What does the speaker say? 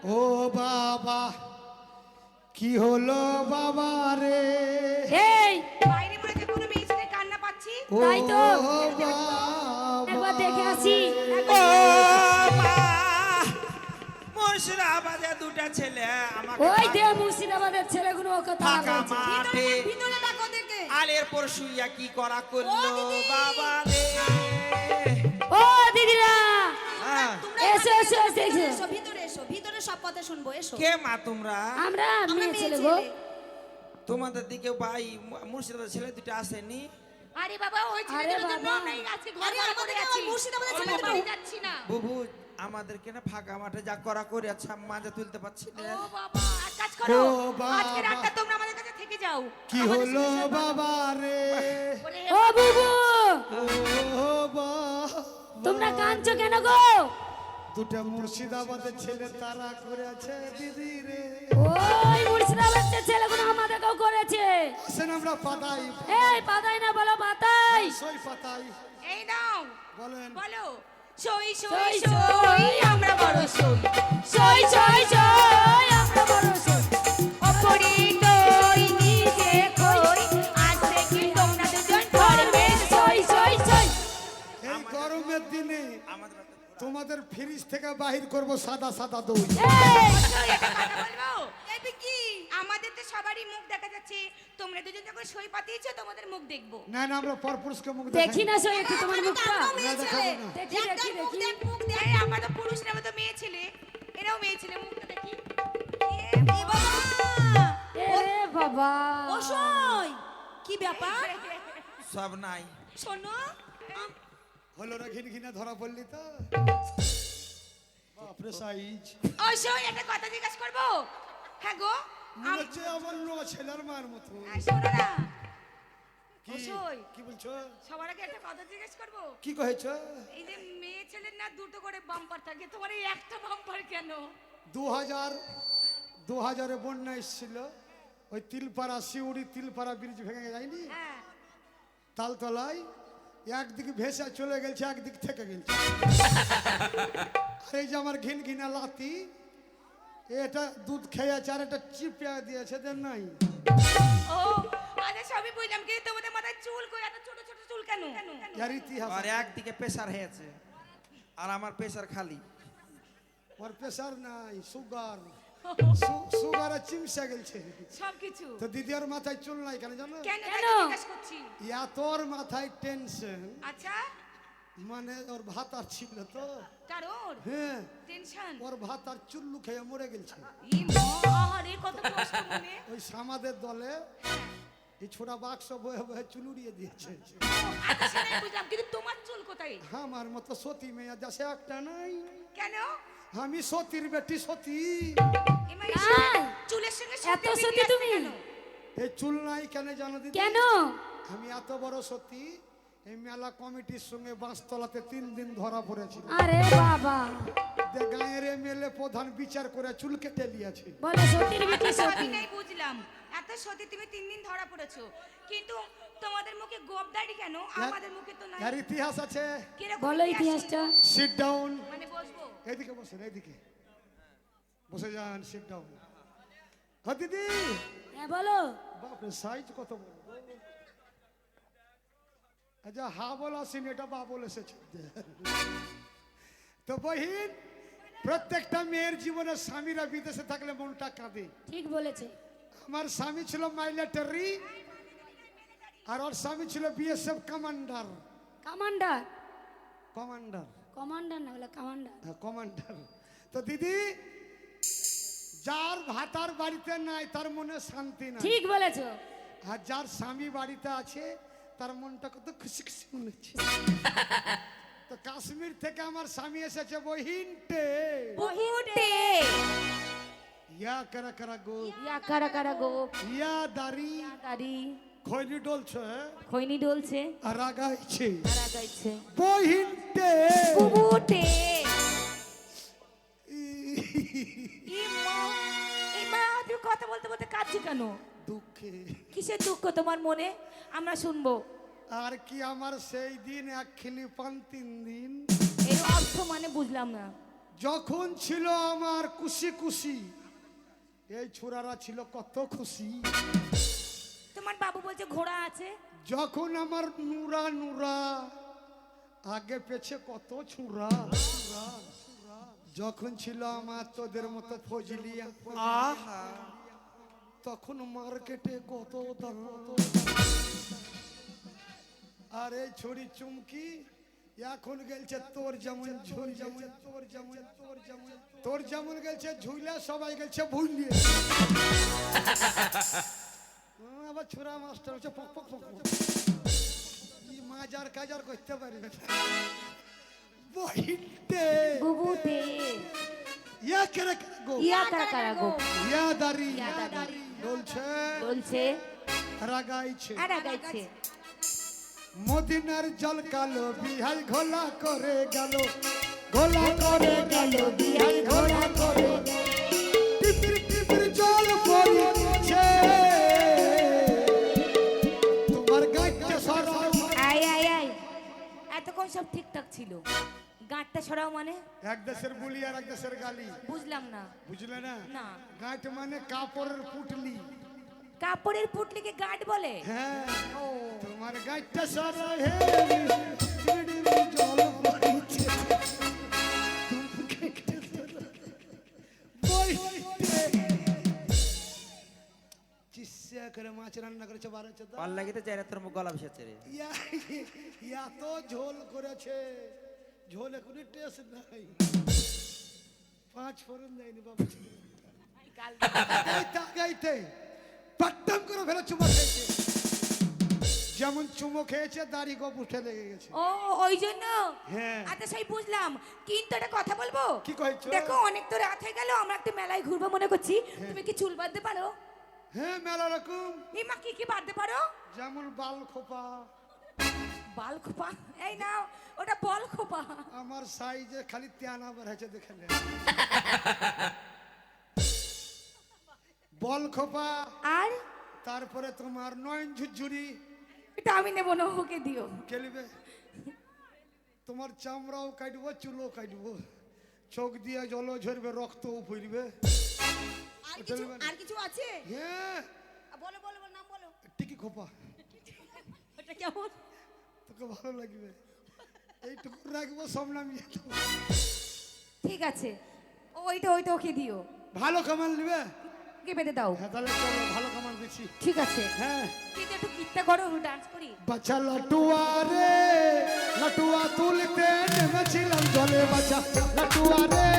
ও বাবা কি হলো বাবা রে, এই বাইরে মনে হচ্ছে কোনো মেয়ে ছেলে কান্না পাচ্ছি। ও তাই তো। বাবা একবার দেখে আসি। ও মা, মুর্শিদাবাদে দুটা ছেলে আমাকে ওই দে মুর্শিদাবাদের ছেলেগুলো ওকে তাড়া ফাঁকা করেছে। মাঠে ভিতরে ডাকো ওদেরকে। আলের পর শুইয়া কি করা করলো ও দিদি। বাবা রে। ও দিদিরা হ্যাঁ, তোমরা এসো, এখানে এসো, এসো, ভিতরে এসো। ভিতরে এসো, ভিতরে সব কথা শুনবো, এসো। কে মা তোমরা? আমরা আমরা মেয়ে মেয়ে ছেলে গো। ছেলে। তোমাদের দিকে ভাই মুর্শিদাবাদের ছেলে দুটা আসেনি? আরে বাবা ওই আরে ছেলেটার জন্য বাবা। আমি আজকে ঘর ভাড়া করে আছি। মুর্শিদাবাদের ছেলে বাড়ি যাচ্ছি না। বুবু আমাদেরকে না ফাঁকা মাঠে যা করা করে আছে আমি মাঝে তুলতে পারছি না। ও বাবা এক কাজ করো, ও বাবা। আজকে রাতটা তোমরা আমাদের কাছে থেকে যাও। কি হলো বাবা রে, বলে, ও বুবু ও বাবা তোমরা কাঁদছো কেন গো? দুটা মুর্শিদাবাদের ছেলে তারা করে আছে দিদি রে, ওই মুর্শিদাবাদের ছেলেগুলো আমাদেরকেও করেছে। আসেন আমরা পাতাই এই পাতাই না বলো পাতাই। সই পাতাই এই নাও বলেন, বলো সই সই, সই সই আমরা বড় সই সই সই সই আমরা বড় সই। অপরি দই নিজে কই আজ থেকে তোমরা দুজন ধরবে সই সই সই। এই গরমের দিনে আমাদের হাতে তোমাদের ফ্রিজ থেকে বাহির করব সাদা সাদা দই। এই বলবো কি আমাদের তো সবারই মুখ দেখা যাচ্ছে, তোমরা দুজন যখন সই পাতিয়েছো তোমাদের মুখ দেখবো। না না আমরা পরপুরুষকে মুখ দেখি না সই একটু তোমার মুখটা। না, দেখাবো না। দেখি দেখি দেখি। মুখ দেখ, আমরা তো পুরুষ না, আমরা তো মেয়ে ছেলে, এরাও মেয়ে ছেলে, মুখটা দেখি। এ বাবা এ বাবা ও সই কি ব্যাপার সব নাই। শোনো হলো না ঘিন ঘিনা ধরা পড়লি তো বাপরে সাইজ ও সই একটা কথা জিজ্ঞাসা করবো। হ্যাঁ গো মনে হচ্ছে আমার লোক ছেলের মার মতো। শোনো না কি ও সই কি বলছো, সবার আগে একটা কথা জিজ্ঞেস করবো। কি কহেছ? এই যে মেয়ে ছেলের না দুটো করে বাম্পার থাকে, তোমার এই একটা বাম্পার কেন? 2000 বন্যা এসেছিল, ওই তিলপাড়া শিউড়ি তিলপাড়া ব্রিজ ভেঙে যায়নি, হ্যাঁ তালতলায় একদিকে ভেসে চলে গেছে, একদিক থেকে গেছে। আর এই যে আমার ঘিন ঘিনা লাতি, এটা দুধ খেয়ে আছে আর এটা চিপিয়ে দিয়েছে, দেন নাই। ও আচ্ছা সবই বুঝলাম, কিন্তু তোমাদের মাথায় চুল কই, এত ছোট ছোট চুল কেন? ইয়ার ইতিহাস আর একদিকে প্রেসার হয়েছে আর আমার প্রেসার খালি। ওর প্রেশার নাই, সুগার সুগারে চিমসে গেছে। সবকিছু তো দিদি ওর মাথায় চুল নাই কেন জানো? কেন কেন? তাই জিজ্ঞাসা করছি। ইয়া তোর মাথায় টেনশন, আচ্ছা মানে ওর ভাত আর ছিল তো, কারোর হ্যাঁ টেনশন। ওর ভাত আর চুল্লু খেয়ে মরে গেছে। ই মা, আহারে কত কষ্ট মনে। ওই সামাদের দলে এই ছোটা বাক্স বয়ে বয়ে চুল উড়িয়ে দিয়েছে। আচ্ছা সেটাই বুঝলাম, কিন্তু তোমার চুল কোথায়? আমার মতো সতী মেয়ে দেশে একটা নাই, কেন? আমি সতীর বেটি সতী। এমা আয়, চুলের সঙ্গে এত সতী তুমি? এই চুল নাই কেন জানো দিদি? কেন? আমি এত বড় সতী, এই মেলা কমিটির সঙ্গে বাঁশতলাতে 3 দিন ধরা পড়েছিল। আরে বাবা গাঁয়ের এমএলএ প্রধান বিচার করে চুল কেটে নিয়েছে। বলে সতীর বেটি আচ্ছা, সতী। আমি নাই বুঝলাম, এত সতী তুমি 3 দিন ধরা পড়েছো, কিন্তু তোমাদের মুখে গোবদাড়ি কেন, আমাদের মুখে তো নাই। এর ইতিহাস আছে, কিরকম বলো ইতিহাস? ইতিহাসটা। Sit down. মানে বসবো? এইদিকে বসেন, এইদিকে বসে যান, সিট ডাউন। হ্যাঁ দিদি, হ্যাঁ বলো। বাপরে সাইজ কত বড়। আচ্ছা হা বল আসেনি, এটা বা বল এসেছে। তো বহিন, প্রত্যেকটা মেয়ের জীবনে স্বামীরা বিদেশে থাকলে মনটা কাঁদে। ঠিক বলেছে। আমার স্বামী ছিল মাইলিটারি, আর ওর স্বামী ছিল BSF commander. Commander commander commander না বলে কমান্ডার। হ্যাঁ, কমান্ডার। তো দিদি, যার ভাতার বাড়িতে নাই তার মনে শান্তি নাই, ঠিক বলেছো। আর যার স্বামী বাড়িতে আছে তার মনটা কত খুশি খুশি মনে হচ্ছে। তো কাশ্মীর থেকে আমার স্বামী এসেছে বহিনটে, বহুটে ইয়া কারা কারা গো, ইয়া কারা কারা গো, ইয়া দাড়ি দাড়ি খৈনি ডলছে খৈনি ডলছে আর আগাইছে আর আগাইছে। বহিনটে। বহুটে ই মা, তুই কথা বলতে বলতে কাঁদছো কেন? দুঃখে। কিসের দুঃখ তোমার মনে, আমরা শুনবো। আর কি আমার সেই দিন এক খিলি পান 3 দিন, এর অর্থ মানে বুঝলাম না। যখন ছিল আমার খুশি খুশি, এই ছোড়ারা ছিল কত খুশি। তোমার বাবু বলছে ঘোড়া আছে। যখন আমার নুরা নুরা, আগে পেছে কত ছুরা। যখন ছিল আমার তোদের মতো ফজলি, আহা তখন মার্কেটে কত দাম। আর এই ছড়ি চুমকি এখন গেলছে তোর যেমন ঝুল, যেমন তোর যেমন তোর যেমন তোর যেমন গেলছে ঝুইলা, সবাই গেলছে ভুলিয়ে। আবার ছোড়া মাস্টার হচ্ছে পক পক পক পক। কি মাজার কাজার করতে পারবে বহিতে বুবুতে ইয়া করে গো, ইয়া কারা কারা গো, ইয়া দারি ইয়া দারি। ডলছে বলছে রাগাইছে। আর আগাইছে। মদিনার জল কালো বিহাই ঘোলা করে গেল, ঘোলা করে গেল বিহাই ঘোলা করে গেল। টিপির টিপির জল পড়ছে তোমার গাইতে সরাও। আয় আয় আয়, এতক্ষণ সব ঠিকঠাক ছিল, গাঁটটা সরাও মানে? এক দেশের বুলি আর এক দেশের গালি, বুঝলাম না। বুঝলে না? না। গাঁট মানে কাপড়ের পুটলি। কাপড়ের পুটলিকে গাঁট বলে? হ্যাঁ, ও তোমার গাইতে সরাও হে টিপির জল পড়ছে তোমার গাইতে সরাও। বইতে চিৎসা করে মাছ রান্না করেছে 12-14। পাল লাগিতে চাইরা তোর মুখ গলা ভেসেছে রে। ইয়া তো ঝোল করেছে, ঝোল এখনই টেস্ট নাই, 5 ফোড়ন দেয়নি বাবা। গাইতে গাইতে পাট্টাম করে ফেলে চুমো খেয়েছে, যেমন চুমো খেয়েছে দাড়ি গোপ উঠে লেগে গেছে। ও ওই জন্য? হ্যাঁ। আচ্ছা সেই বুঝলাম, কিন্তু একটা কথা বলবো? কি কইছো? দেখো অনেক তো রাত হয়ে গেল, আমরা একটা মেলায় ঘুরবো মনে করছি, তুমি কি চুল বাঁধতে পারো? হ্যাঁ, মেলা রকম, ইমা কি কি বাঁধতে পারো? যেমন বাল খোপা। বাল খোপা? এই নাও, ওটা বল খোপা। আমার সাইজে খালি তেনা বেড়েছে দেখে নে। বল খোপা, আর তারপরে তোমার নয়ন ঝুরঝুরি। এটা আমি নেবো না, ওকে দিও। খেলিবে তোমার চামড়াও কাটবো, চুলও কাটবো, চোখ দিয়ে জলও ঝরবে, রক্তও ফুলবে। আর কিছু আছে? হ্যাঁ, বলো বলো বলো, নাম বলো। টিকি খোপা, ওটা কেমন? তোকে ভালো লাগবে, এইটুকু রাখবো, সব নামিয়ে দেবো। ঠিক আছে, ওইটা ওইটা ওকে দিও। ভালো কামাল নিবে? ওকে বেঁধে দাও। হ্যাঁ, তাহলে চলো, ভালো কামাল দিচ্ছি। ঠিক আছে, হ্যাঁ, কিন্তু একটু গীতটা করো, ডান্স করি। বাচ্চা লাটুয়া রে, লাটুয়া তুলতে নেমেছিলাম জলে, বাচ্চা লাটুয়া রে,